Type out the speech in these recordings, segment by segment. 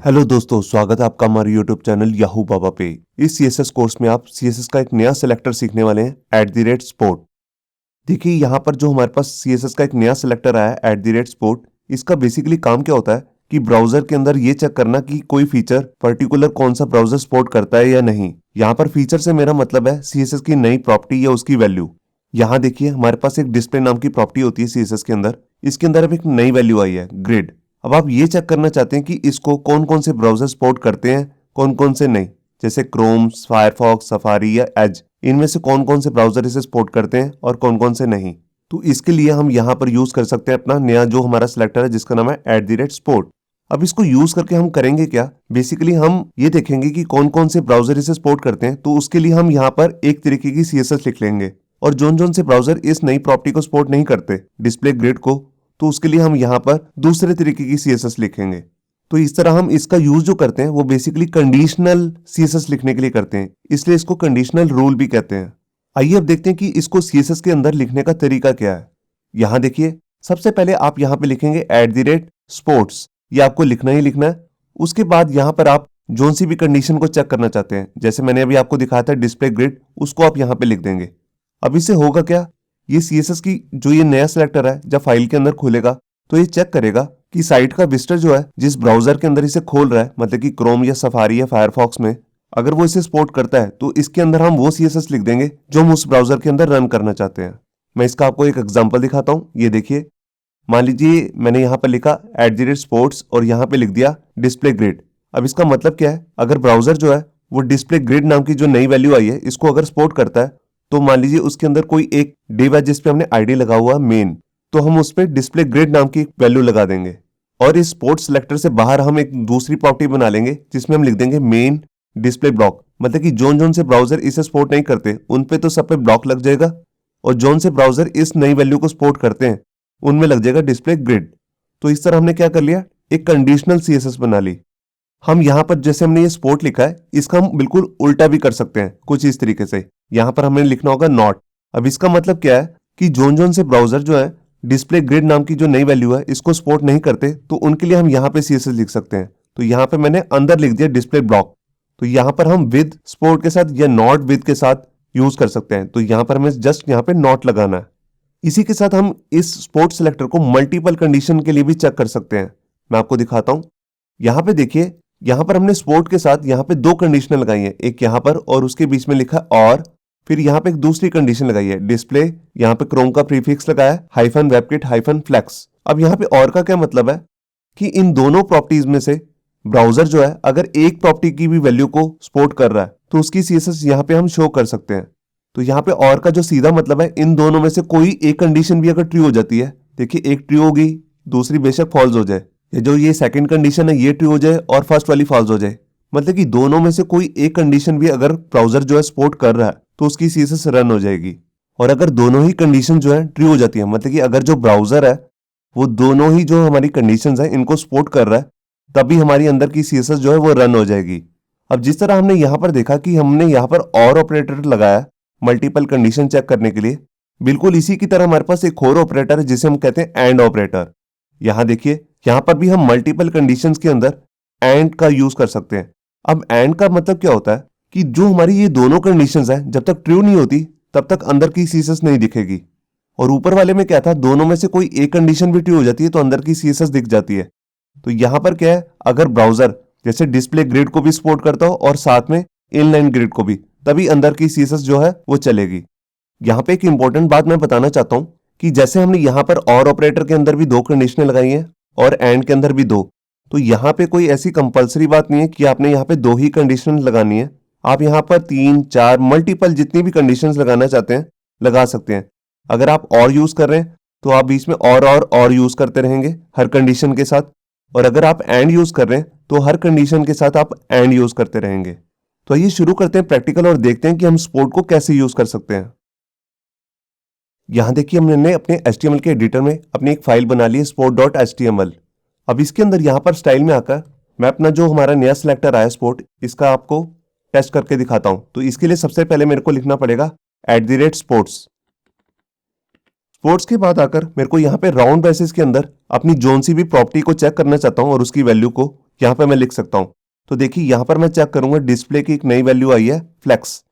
Hello दोस्तों, स्वागत है आपका हमारे यूट्यूब चैनल याहू बाबा पे। इस सीएसएस कोर्स में आप सीएसएस का एक नया सेलेक्टर सीखने वाले हैं @sport। देखिए यहाँ पर जो हमारे पास सीएसएस का एक नया सेलेक्टर आया है @sport। इसका बेसिकली काम क्या होता है कि ब्राउजर के अंदर ये चेक करना कि कोई फीचर पर्टिकुलर कौन सा ब्राउजर सपोर्ट करता है या नहीं। यहाँ पर फीचर से मेरा मतलब है सीएसएस की नई प्रॉपर्टी या उसकी वैल्यू। यहाँ देखिए हमारे पास एक डिस्प्ले नाम की प्रॉपर्टी होती है सीएसएस के अंदर। इसके अंदर अब एक नई वैल्यू आई है ग्रिड। अब आप ये चेक करना चाहते हैं कि इसको कौन कौन से ब्राउजर सपोर्ट करते हैं, कौन कौन से नहीं। जैसे क्रोम, फायरफॉक्स, सफारी या एज, इनमें से कौन कौन से ब्राउजर इसे सपोर्ट करते हैं और कौन कौन से नहीं। तो इसके लिए हम यहाँ पर यूज कर सकते हैं अपना नया जो हमारा सिलेक्टर है जिसका नाम है @sport। अब इसको यूज करके हम करेंगे क्या, बेसिकली हम ये देखेंगे कि कौन कौन से ब्राउजर इसे सपोर्ट करते हैं। तो उसके लिए हम यहाँ पर एक तरीके की सीएसएस लिख लेंगे, और जोन जोन से ब्राउजर इस नई प्रॉपर्टी को सपोर्ट नहीं करते डिस्प्ले ग्रिड को, तो उसके लिए हम यहाँ पर दूसरे तरीके की सीएसएस लिखेंगे। तो इस तरह हम इसका यूज जो करते हैं वो बेसिकली कंडीशनल सीएसएस लिखने के लिए करते हैं, इसलिए इसको कंडीशनल रूल भी कहते हैं। आइए अब देखते हैं कि इसको सीएसएस के अंदर लिखने का तरीका क्या है। यहाँ देखिए सबसे पहले आप यहाँ पे लिखेंगे @sports। ये आपको लिखना ही लिखना है। उसके बाद यहाँ पर आप जोन सी भी कंडीशन को चेक करना चाहते हैं, जैसे मैंने अभी आपको दिखाया था डिस्प्ले ग्रिड, उसको आप यहाँ पे लिख देंगे। अब इससे होगा क्या, ये सीएसएस की जो ये नया सिलेक्टर है जब फाइल के अंदर खुलेगा तो ये चेक करेगा कि साइट का विजिटर जो है जिस ब्राउजर के अंदर इसे खोल रहा है, मतलब कि क्रोम या सफारी या फायरफॉक्स में, अगर वो इसे सपोर्ट करता है तो इसके अंदर हम वो सीएसएस लिख देंगे जो हम उस ब्राउजर के अंदर रन करना चाहते हैं। मैं इसका आपको एक एग्जांपल दिखाता हूँ। ये देखिए, मान लीजिए मैंने यहाँ पर लिखा @sports और यहाँ पे लिख दिया डिस्प्ले ग्रिड। अब इसका मतलब क्या है, अगर ब्राउजर जो है वो डिस्प्ले ग्रिड नाम की जो नई वैल्यू आई है इसको अगर सपोर्ट करता है, तो मान लीजिए उसके अंदर कोई एक डिव है जिसपे हमने आईडी लगा हुआ है मेन, तो हम उस पर डिस्प्ले ग्रिड नाम की वैल्यू लगा देंगे। और इस स्पोर्ट्स सेलेक्टर से बाहर हम एक दूसरी प्रॉपर्टी बना लेंगे जिसमें हम लिख देंगे मेन डिस्प्ले ब्लॉक, मतलब कि जोन जोन से ब्राउजर इसे सपोर्ट नहीं करते उन पे तो सब पे ब्लॉक लग जाएगा, और जोन से ब्राउजर इस नई वैल्यू को सपोर्ट करते हैं उनमें लग जाएगा डिस्प्ले ग्रिड। तो इस तरह हमने क्या कर लिया, एक कंडीशनल सीएसएस बना ली। हम यहाँ पर जैसे हमने ये सपोर्ट लिखा है इसका हम बिल्कुल उल्टा भी कर सकते हैं कुछ इस तरीके से। यहाँ पर हमें लिखना होगा नॉट। अब इसका मतलब क्या है कि जोन जोन से ब्राउजर जो है डिस्प्ले ग्रिड नाम की जो नई वैल्यू है इसको सपोर्ट नहीं करते, तो उनके लिए हम यहाँ पे सीएसएस लिख सकते हैं। तो यहाँ पे मैंने अंदर लिख दिया डिस्प्ले ब्लॉक। तो यहाँ पर हम विद सपोर्ट के साथ या नॉट विद के साथ यूज कर सकते हैं। तो यहाँ पर हमें जस्ट यहाँ पे नॉट लगाना है। इसी के साथ हम इस स्पोर्ट सिलेक्टर को मल्टीपल कंडीशन के लिए भी चेक कर सकते हैं। मैं आपको दिखाता हूं। यहाँ पे देखिए, यहाँ पर हमने स्पोर्ट के साथ यहाँ पे दो कंडीशन लगाई है, एक यहाँ पर और उसके बीच में लिखा और, फिर यहाँ पे एक दूसरी कंडीशन लगाई है डिस्प्ले, यहाँ पे क्रोम का प्रीफिक्स लगाया -webkit -flex। अब यहाँ पे और का क्या मतलब है कि इन दोनों प्रॉपर्टीज में से ब्राउजर जो है अगर एक प्रॉपर्टी की भी वैल्यू को सपोर्ट कर रहा है तो उसकी सीएसएस यहाँ पे हम शो कर सकते हैं। तो यहाँ पे और का जो सीधा मतलब है इन दोनों में से कोई एक कंडीशन भी अगर ट्रू हो जाती है, देखिए एक ट्रू होगी दूसरी बेशक फॉल्स हो जाए, ये जो ये सेकंड कंडीशन है ये ट्रू हो जाए और फर्स्ट वाली फॉल्स हो जाए, मतलब कि दोनों में से कोई एक कंडीशन भी अगर ब्राउजर जो है सपोर्ट कर रहा है तो उसकी सीएसएस रन हो जाएगी। और अगर दोनों ही कंडीशन जो है ट्रू हो जाती है, मतलब कि अगर जो ब्राउजर है वो दोनों ही जो हमारी कंडीशन है इनको सपोर्ट कर रहा है, तभी हमारी अंदर की सीएसएस जो है वो रन हो जाएगी। अब जिस तरह हमने यहाँ पर देखा कि हमने यहाँ पर और ऑपरेटर लगाया मल्टीपल कंडीशन चेक करने के लिए, बिल्कुल इसी की तरह हमारे पास एक और ऑपरेटर है जिसे हम कहते हैं एंड ऑपरेटर। यहाँ देखिए, यहाँ पर भी हम मल्टीपल कंडीशंस के अंदर एंड का यूज कर सकते हैं। अब एंड का मतलब क्या होता है कि जो हमारी ये दोनों कंडीशंस हैं जब तक ट्रू नहीं होती तब तक अंदर की सीएसएस नहीं दिखेगी। और ऊपर वाले में क्या था, दोनों में से कोई एक कंडीशन भी ट्रू हो जाती है तो अंदर की सीएसएस दिख जाती है। तो यहाँ पर क्या है, अगर ब्राउजर जैसे डिस्प्ले ग्रिड को भी सपोर्ट करता हो और साथ में इनलाइन ग्रिड को भी, तभी अंदर की सीएसएस जो है वो चलेगी। यहाँ पे एक इंपॉर्टेंट बात मैं बताना चाहता हूँ कि जैसे हमने यहाँ पर और ऑपरेटर के अंदर भी दो कंडीशनें लगाई हैं और एंड के अंदर भी दो, तो यहाँ पे कोई ऐसी कंपलसरी बात नहीं है कि आपने यहाँ पे दो ही कंडीशन लगानी है। आप यहाँ पर 3, 4 मल्टीपल जितनी भी कंडीशंस लगाना चाहते हैं लगा सकते हैं। अगर आप और यूज कर रहे हैं तो आप बीच में और यूज करते रहेंगे हर कंडीशन के साथ, और अगर आप एंड यूज कर रहे हैं तो हर कंडीशन के साथ आप एंड यूज करते रहेंगे। तो आइए शुरू करते हैं प्रैक्टिकल और देखते हैं कि हम सपोर्ट को कैसे यूज कर सकते हैं। यहां देखिए, हमने अपने HTML के एडिटर में अपनी एक फाइल बना ली है sport.html। अब इसके अंदर यहां पर स्टाइल में आकर मैं अपना जो हमारा नया सिलेक्टर आया स्पोर्ट, इसका आपको टेस्ट करके दिखाता हूं। तो इसके लिए सबसे पहले मेरे को लिखना पड़ेगा @sports। स्पोर्ट्स के बाद आकर मेरे को यहाँ पे राउंड ब्रेसेस के अंदर अपनी जोन सी भी प्रॉपर्टी को चेक करना चाहता हूँ और उसकी वैल्यू को यहाँ पे मैं लिख सकता हूँ। तो देखिए यहाँ पर मैं चेक करूंगा, डिस्प्ले की एक नई वैल्यू आई है फ्लेक्स।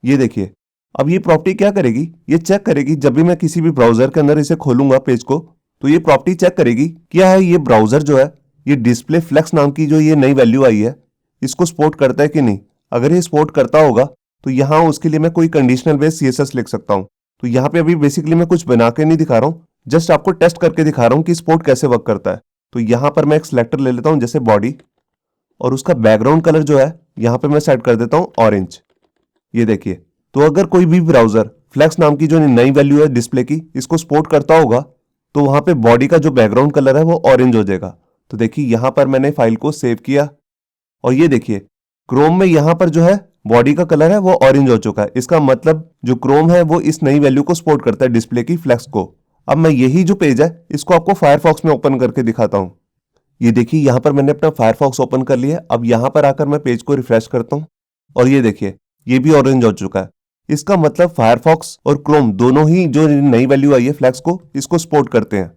ये देखिए, अब ये प्रॉपर्टी क्या करेगी, ये चेक करेगी जब भी मैं किसी भी ब्राउजर के अंदर इसे खोलूंगा पेज को, तो ये प्रॉपर्टी चेक करेगी क्या है ये ब्राउजर जो है ये डिस्प्ले फ्लेक्स नाम की जो ये नई वैल्यू आई है इसको सपोर्ट करता है कि नहीं। अगर ये सपोर्ट करता होगा तो यहाँ उसके लिए मैं कोई कंडीशनल बेस सीएसएस लिख सकता हूँ। तो यहाँ पे अभी बेसिकली मैं कुछ बना के नहीं दिखा रहा हूँ, जस्ट आपको टेस्ट करके दिखा रहा हूँ कि सपोर्ट कैसे वर्क करता है। तो यहाँ पर मैं एक सिलेक्टर ले लेता हूँ जैसे बॉडी, और उसका बैकग्राउंड कलर जो है यहाँ पे मैं सेट कर देता हूँ ऑरेंज। ये देखिए, तो अगर कोई भी ब्राउजर फ्लेक्स नाम की जो नई वैल्यू है डिस्प्ले की इसको सपोर्ट करता होगा तो वहां पे बॉडी का जो बैकग्राउंड कलर है वो ऑरेंज हो जाएगा। तो देखिए यहां पर मैंने फाइल को सेव किया और ये देखिए क्रोम में यहां पर जो है बॉडी का कलर है वो ऑरेंज हो चुका है। इसका मतलब जो क्रोम है वो इस नई वैल्यू को सपोर्ट करता है डिस्प्ले की फ्लेक्स को। अब मैं यही जो पेज है इसको आपको फायरफॉक्स में ओपन करके दिखाता हूं। ये देखिए यहां पर मैंने अपना फायरफॉक्स ओपन कर लिया। अब यहां पर आकर मैं पेज को रिफ्रेश करता हूं और ये देखिए ये भी ऑरेंज हो चुका है। इसका मतलब फायरफॉक्स और क्रोम दोनों ही जो नई वैल्यू आई है फ्लेक्स को इसको सपोर्ट करते हैं।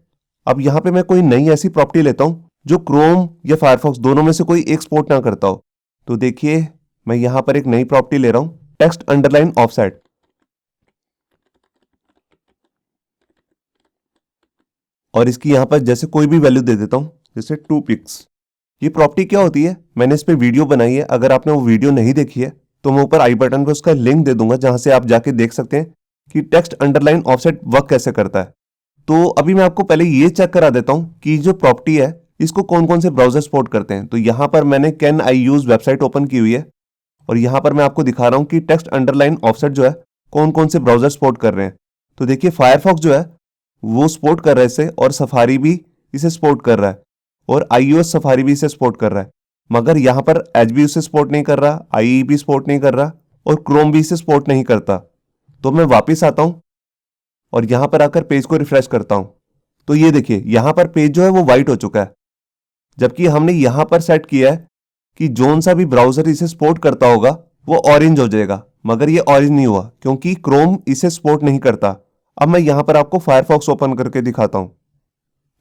अब यहाँ पे मैं कोई नई ऐसी प्रॉपर्टी लेता हूं जो क्रोम या फायरफॉक्स दोनों में से कोई एक सपोर्ट ना करता हो। तो देखिए मैं यहाँ पर एक नई प्रॉपर्टी ले रहा हूं, टेक्स्ट अंडरलाइन ऑफसेट। और इसकी यहाँ पर जैसे कोई भी वैल्यू दे देता हूं जैसे 2 पिक्स। ये प्रॉपर्टी क्या होती है, मैंने इस पे वीडियो बनाई है, अगर आपने वो वीडियो नहीं देखी है तो मैं ऊपर आई बटन पे उसका लिंक दे दूंगा जहां से आप जाके देख सकते हैं कि टेक्स्ट अंडरलाइन ऑफसेट वर्क कैसे करता है। तो अभी मैं आपको पहले ये चेक करा देता हूं कि जो प्रॉपर्टी है इसको कौन कौन से ब्राउजर सपोर्ट करते हैं। तो यहां पर मैंने can I use website open की हुई है और यहां पर मैं आपको दिखा रहा हूं कि टेक्स्ट अंडरलाइन ऑफसेट जो है कौन कौन से ब्राउजर सपोर्ट कर रहे हैं। तो देखिए फायरफॉक्स जो है वो सपोर्ट कर रहा है इसे, और सफारी भी इसे सपोर्ट कर रहा है, और iOS सफारी भी इसे सपोर्ट कर रहा है। मगर यहां पर एज भी उसे सपोर्ट नहीं कर रहा, IE भी सपोर्ट नहीं कर रहा, और क्रोम भी इसे सपोर्ट नहीं करता। तो मैं वापस आता हूं और यहां पर आकर पेज को रिफ्रेश करता हूं। तो ये देखिए यहां पर पेज जो है वो व्हाइट हो चुका है, जबकि हमने यहां पर सेट किया है कि जोन सा भी ब्राउजर इसे सपोर्ट करता होगा वो ऑरेंज हो जाएगा, मगर ये ऑरेंज नहीं हुआ क्योंकि क्रोम इसे सपोर्ट नहीं करता। अब मैं यहां पर आपको फायरफॉक्स ओपन करके दिखाता हूं।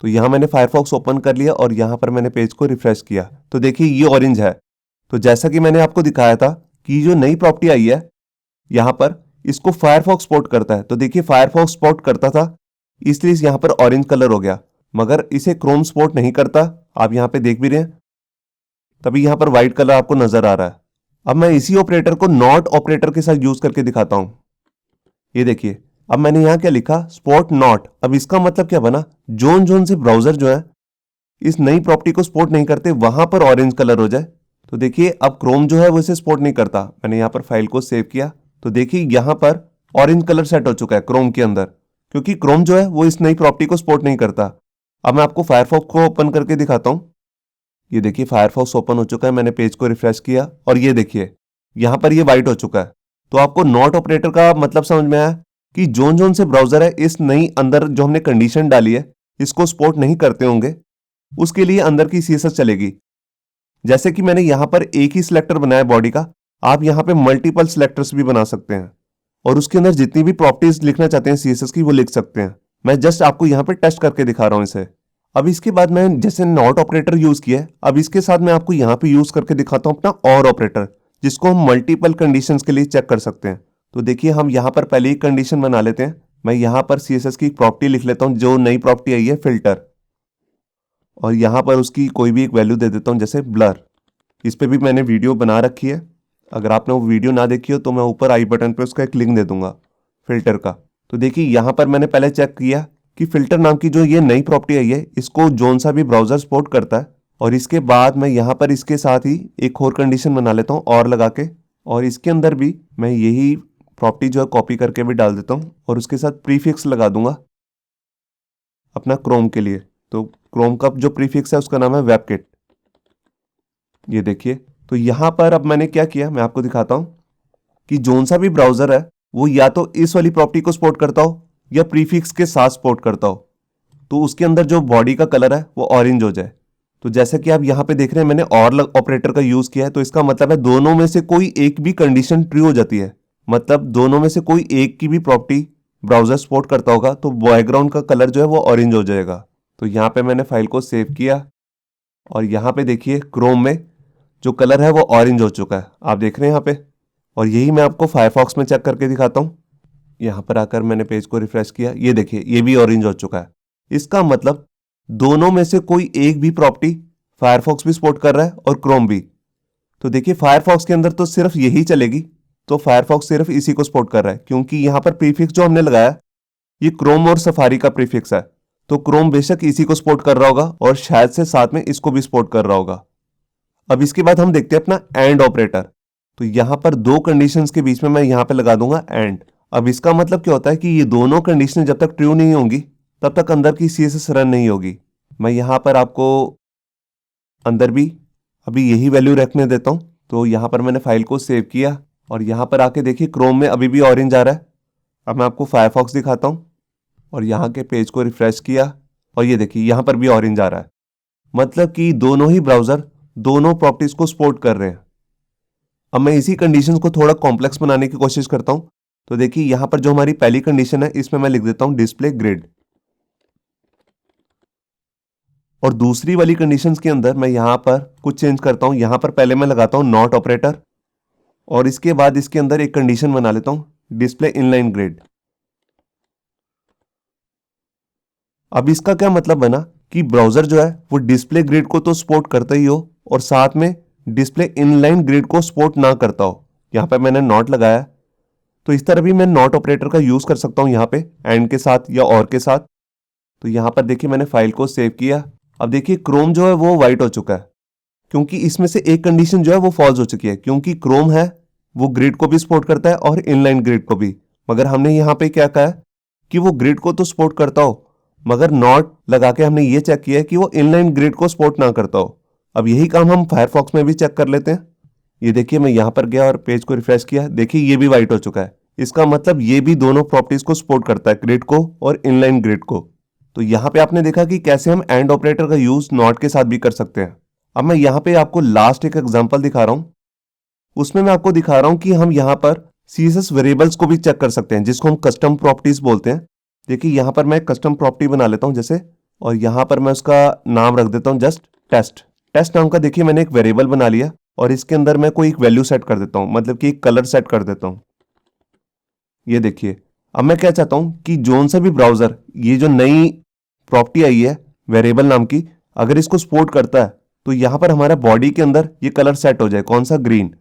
तो यहां मैंने फायरफॉक्स ओपन कर लिया और यहां पर मैंने पेज को रिफ्रेश किया तो देखिए ये ऑरेंज है। तो जैसा कि मैंने आपको दिखाया था कि जो नई प्रॉपर्टी आई है यहां पर इसको फायरफॉक्स सपोर्ट करता है। तो देखिए फायरफॉक्स सपोर्ट करता था इसलिए यहां पर ऑरेंज कलर हो गया, मगर इसे क्रोम सपोर्ट नहीं करता। आप यहां पे देख भी रहे हैं, तभी यहां पर व्हाइट कलर आपको नजर आ रहा है। अब मैं इसी ऑपरेटर को नॉट ऑपरेटर के साथ यूज करके दिखाता हूं। ये देखिए अब मैंने यहां क्या लिखा, सपोर्ट नॉट। अब इसका मतलब क्या बना, जोन जोन से ब्राउजर जो है इस नई प्रॉपर्टी को सपोर्ट नहीं करते वहां पर ऑरेंज कलर हो जाए। तो देखिए अब क्रोम जो है वो इसे सपोर्ट नहीं करता। मैंने यहां पर फाइल को सेव किया तो देखिए यहां पर ऑरेंज कलर सेट हो चुका है क्रोम के अंदर, क्योंकि क्रोम जो है वो इस नई प्रॉपर्टी को सपोर्ट नहीं करता। अब मैं आपको फायरफॉक्स को ओपन करके दिखाता हूं। ये देखिए फायरफॉक्स ओपन हो चुका है, मैंने पेज को रिफ्रेश किया और ये देखिए यहां पर ये व्हाइट हो चुका है। तो आपको नॉट ऑपरेटर का मतलब समझ में आया कि जोन जोन से ब्राउजर है इस नई अंदर जो हमने कंडीशन डाली है इसको सपोर्ट नहीं करते होंगे, उसके लिए अंदर की सीएसएस चलेगी। जैसे कि मैंने यहां पर एक ही सिलेक्टर बनाया बॉडी का, आप यहां पे मल्टीपल सिलेक्टर्स भी बना सकते हैं और उसके अंदर जितनी भी प्रॉपर्टीज लिखना चाहते हैं सीएसएस की वो लिख सकते हैं। मैं जस्ट आपको यहां पे टेस्ट करके दिखा रहा हूं इसे। अब इसके बाद मैं जैसे नॉट ऑपरेटर यूज किया है, अब इसके साथ मैं आपको यहां पे यूज करके दिखाता हूं अपना और ऑपरेटर, जिसको हम मल्टीपल कंडीशंस के लिए चेक कर सकते हैं। तो देखिए हम यहां पर पहले ही कंडीशन बना लेते हैं। मैं यहां पर सीएसएस की प्रॉपर्टी लिख लेता हूं, जो नई प्रॉपर्टी आई है फिल्टर, और यहां पर उसकी कोई भी एक वैल्यू दे देता हूं जैसे ब्लर। इस पे भी मैंने वीडियो बना रखी है, अगर आपने वो वीडियो ना देखी हो तो मैं ऊपर आई बटन पे उसका एक लिंक दे दूंगा फिल्टर का। तो देखिए यहां पर मैंने पहले चेक किया कि फिल्टर नाम की जो ये नई प्रॉपर्टी आई है इसको जोन सा भी ब्राउजर सपोर्ट करता है। और इसके बाद मैं यहाँ पर इसके साथ ही एक और कंडीशन बना लेता हूँ और लगा के, और इसके अंदर भी मैं यही प्रॉपर्टी जो है कॉपी करके भी डाल देता हूँ और उसके साथ प्रीफिक्स लगा दूंगा अपना क्रोम के लिए। तो क्रोम का जो प्रीफिक्स है उसका नाम है वेबकिट। ये देखिए तो यहाँ पर अब मैंने क्या किया मैं आपको दिखाता हूँ कि जोन सा भी ब्राउजर है वो या तो इस वाली प्रॉपर्टी को सपोर्ट करता हो या प्रीफिक्स के साथ सपोर्ट करता हो, तो उसके अंदर जो बॉडी का कलर है वो ऑरेंज हो जाए। तो जैसे कि आप यहाँ पे देख रहे हैं मैंने और ऑपरेटर का यूज किया है, तो इसका मतलब है दोनों में से कोई एक भी कंडीशन ट्रू हो जाती है, मतलब दोनों में से कोई एक की भी प्रॉपर्टी ब्राउजर सपोर्ट करता होगा तो बैकग्राउंड का कलर जो है वो ऑरेंज हो जाएगा। तो यहाँ पे मैंने फाइल को सेव किया और यहाँ पे देखिए क्रोम में जो कलर है वो ऑरेंज हो चुका है, आप देख रहे हैं यहाँ पे। और यही मैं आपको फायरफॉक्स में चेक करके दिखाता हूँ। यहाँ पर आकर मैंने पेज को रिफ्रेश किया, ये देखिए ये भी ऑरेंज हो चुका है। इसका मतलब दोनों में से कोई एक भी प्रॉपर्टी फायरफॉक्स भी सपोर्ट कर रहा है और क्रोम भी। तो देखिए फायरफॉक्स के अंदर तो सिर्फ यही चलेगी, तो फायरफॉक्स सिर्फ इसी को सपोर्ट कर रहा है, क्योंकि यहाँ पर प्रीफिक्स जो हमने लगाया ये क्रोम और सफारी का प्रीफिक्स है। तो क्रोम बेशक इसी को सपोर्ट कर रहा होगा और शायद से साथ में इसको भी सपोर्ट कर रहा होगा। अब इसके बाद हम देखते हैं अपना एंड ऑपरेटर। तो यहां पर दो कंडीशंस के बीच में मैं यहां पे लगा दूंगा एंड। अब इसका मतलब क्या होता है कि ये दोनों कंडीशन जब तक ट्रू नहीं होंगी तब तक अंदर की सीएसएस रन नहीं होगी। मैं यहां पर आपको अंदर भी अभी यही वैल्यू रखने देता हूं। तो यहां पर मैंने फाइल को सेव किया और यहां पर आके देखिए क्रोम में अभी भी ऑरेंज आ रहा है। अब मैं आपको फायरफॉक्स दिखाता हूं और यहाँ के पेज को रिफ्रेश किया और ये देखिए यहाँ पर भी ऑरेंज आ रहा है। मतलब कि दोनों ही ब्राउजर दोनों प्रॉपर्टीज को सपोर्ट कर रहे हैं। अब मैं इसी कंडीशंस को थोड़ा कॉम्प्लेक्स बनाने की कोशिश करता हूं। तो देखिए यहाँ पर जो हमारी पहली कंडीशन है इसमें मैं लिख देता हूं डिस्प्ले ग्रिड, और दूसरी वाली कंडीशंस के अंदर मैं यहाँ पर कुछ चेंज करता हूं। यहाँ पर पहले मैं लगाता हूं नॉट ऑपरेटर और इसके बाद इसके अंदर एक कंडीशन बना लेता हूं डिस्प्ले इनलाइन ग्रिड। अब इसका क्या मतलब बना कि ब्राउजर जो है वो डिस्प्ले ग्रिड को तो सपोर्ट करता ही हो और साथ में डिस्प्ले इनलाइन ग्रिड को सपोर्ट ना करता हो। यहाँ पे मैंने नॉट लगाया, तो इस तरह भी मैं नॉट ऑपरेटर का यूज कर सकता हूँ यहाँ पे एंड के साथ या और के साथ। तो यहाँ पर देखिए मैंने फाइल को सेव किया। अब देखिए क्रोम जो है वो वाइट हो चुका है, क्योंकि इसमें से एक कंडीशन जो है वो फॉल्स हो चुकी है, क्योंकि क्रोम है वो ग्रिड को भी सपोर्ट करता है और इनलाइन ग्रिड को भी। मगर हमने यहाँ पे क्या कहा है कि वो ग्रिड को तो सपोर्ट करता हो, मगर नॉट लगा के हमने ये चेक किया है कि वो इनलाइन ग्रिड को सपोर्ट ना करता हो। अब यही काम हम फायरफॉक्स में भी चेक कर लेते हैं। ये देखिए मैं यहाँ पर गया और पेज को रिफ्रेश किया, देखिए ये भी वाइट हो चुका है। इसका मतलब ये भी दोनों प्रॉपर्टीज को सपोर्ट करता है, ग्रिड को और इनलाइन ग्रिड को। तो यहाँ पे आपने देखा कि कैसे हम एंड ऑपरेटर का यूज नॉट के साथ भी कर सकते हैं। अब मैं यहाँ पे आपको लास्ट एक एग्जांपल दिखा रहा हूँ। उसमें मैं आपको दिखा रहा हूँ कि हम यहाँ पर सीएसएस वेरिएबल्स को भी चेक कर सकते हैं, जिसको हम कस्टम प्रॉपर्टीज बोलते हैं। देखिए यहाँ पर मैं कस्टम प्रॉपर्टी बना लेता हूँ जैसे, और यहाँ पर मैं उसका नाम रख देता हूँ जस्ट टेस्ट। टेस्ट नाम का देखिए मैंने एक वेरिएबल बना लिया और इसके अंदर मैं कोई एक वैल्यू सेट कर देता हूँ, मतलब कि एक कलर सेट कर देता हूँ। ये देखिए अब मैं क्या चाहता हूँ कि जोन सा भी ब्राउजर ये जो नई प्रॉपर्टी आई है वेरिएबल नाम की, अगर इसको सपोर्ट करता है तो यहाँ पर हमारा बॉडी के अंदर ये कलर सेट हो जाए, कौन सा, ग्रीन।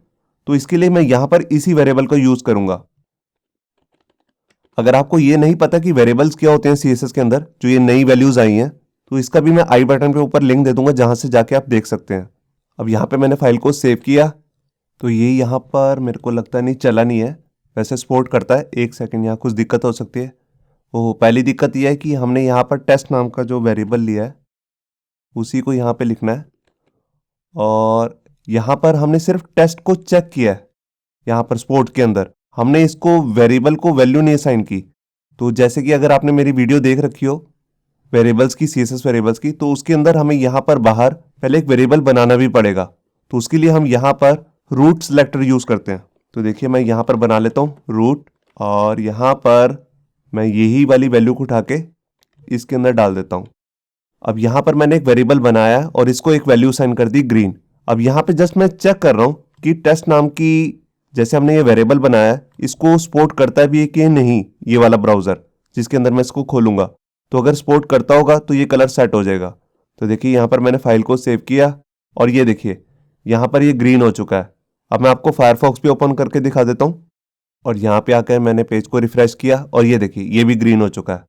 तो इसके लिए मैं यहाँ पर इसी वेरिएबल का यूज करूंगा। अगर आपको ये नहीं पता कि वेरिएबल्स क्या होते हैं सीएसएस के अंदर, जो ये नई वैल्यूज आई हैं, तो इसका भी मैं आई बटन पे ऊपर लिंक दे दूंगा जहां से जाके आप देख सकते हैं। अब यहाँ पे मैंने फाइल को सेव किया, तो ये यहाँ पर मेरे को लगता नहीं चला नहीं है, वैसे सपोर्ट करता है। एक सेकंड, यहाँ कुछ दिक्कत हो सकती है। वो पहली दिक्कत यह है कि हमने यहाँ पर टेस्ट नाम का जो वेरिएबल लिया है उसी को यहाँ पे लिखना है, और यहाँ पर हमने सिर्फ टेस्ट को चेक किया है। यहाँ पर सपोर्ट के अंदर हमने इसको वेरिएबल को वैल्यू नहीं असाइन की। तो जैसे कि अगर आपने मेरी वीडियो देख रखी हो वेरिएबल्स की, सीएसएस वेरिएबल्स की, तो उसके अंदर हमें यहाँ पर बाहर पहले एक वेरिएबल बनाना भी पड़ेगा। तो उसके लिए हम यहाँ पर रूट सिलेक्टर यूज करते हैं। तो देखिए मैं यहाँ पर बना लेता हूँ रूट, और यहाँ पर मैं यही वाली वैल्यू को उठा के इसके अंदर डाल देता हूँ। अब यहाँ पर मैंने एक वेरिएबल बनाया और इसको एक वैल्यू असाइन कर दी ग्रीन। अब यहाँ पे जस्ट मैं चेक कर रहा हूँ कि टेस्ट नाम की जैसे हमने ये वेरिएबल बनाया इसको सपोर्ट करता भी है कि नहीं, ये वाला ब्राउजर जिसके अंदर मैं इसको खोलूंगा। तो अगर सपोर्ट करता होगा तो ये कलर सेट हो जाएगा। तो देखिए यहाँ पर मैंने फाइल को सेव किया और ये देखिए यहाँ पर ये ग्रीन हो चुका है। अब मैं आपको फायरफॉक्स भी ओपन करके दिखा देता हूँ, और यहाँ पे आकर मैंने पेज को रिफ्रेश किया और ये देखिए ये भी ग्रीन हो चुका है।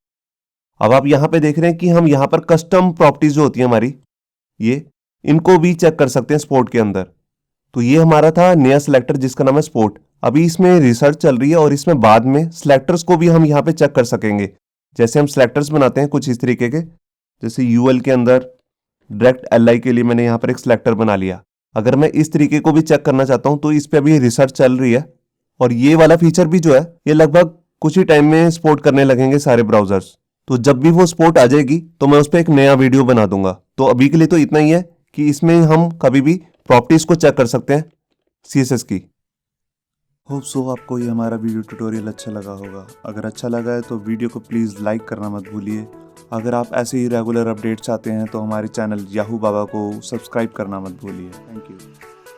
अब आप यहाँ पे देख रहे हैं कि हम यहाँ पर कस्टम प्रॉपर्टीज जो होती है हमारी, ये इनको भी चेक कर सकते हैं स्पोर्ट के अंदर। तो ये हमारा था नया सिलेक्टर जिसका नाम है स्पोर्ट। अभी इसमें रिसर्च चल रही है और इसमें बाद में सिलेक्टर्स को भी हम यहाँ पे चेक कर सकेंगे। जैसे हम सिलेक्टर्स बनाते हैं कुछ इस तरीके के, जैसे यूएल के अंदर डायरेक्ट एलआई के लिए मैंने यहाँ पर एक सिलेक्टर बना लिया। अगर मैं इस तरीके को भी चेक करना चाहता हूँ तो इस पर अभी रिसर्च चल रही है, और ये वाला फीचर भी जो है ये लगभग कुछ ही टाइम में सपोर्ट करने लगेंगे सारे ब्राउजर्स। तो जब भी वो सपोर्ट आ जाएगी तो मैं उस पर एक नया वीडियो बना दूंगा। तो अभी के लिए तो इतना ही है कि इसमें हम कभी भी प्रॉपर्टीज को चेक कर सकते हैं सीएसएस की। होप सो आपको ये हमारा वीडियो ट्यूटोरियल अच्छा लगा होगा। अगर अच्छा लगा है तो वीडियो को प्लीज़ लाइक करना मत भूलिए। अगर आप ऐसे ही रेगुलर अपडेट चाहते हैं तो हमारे चैनल याहू बाबा को सब्सक्राइब करना मत भूलिए। Thank you.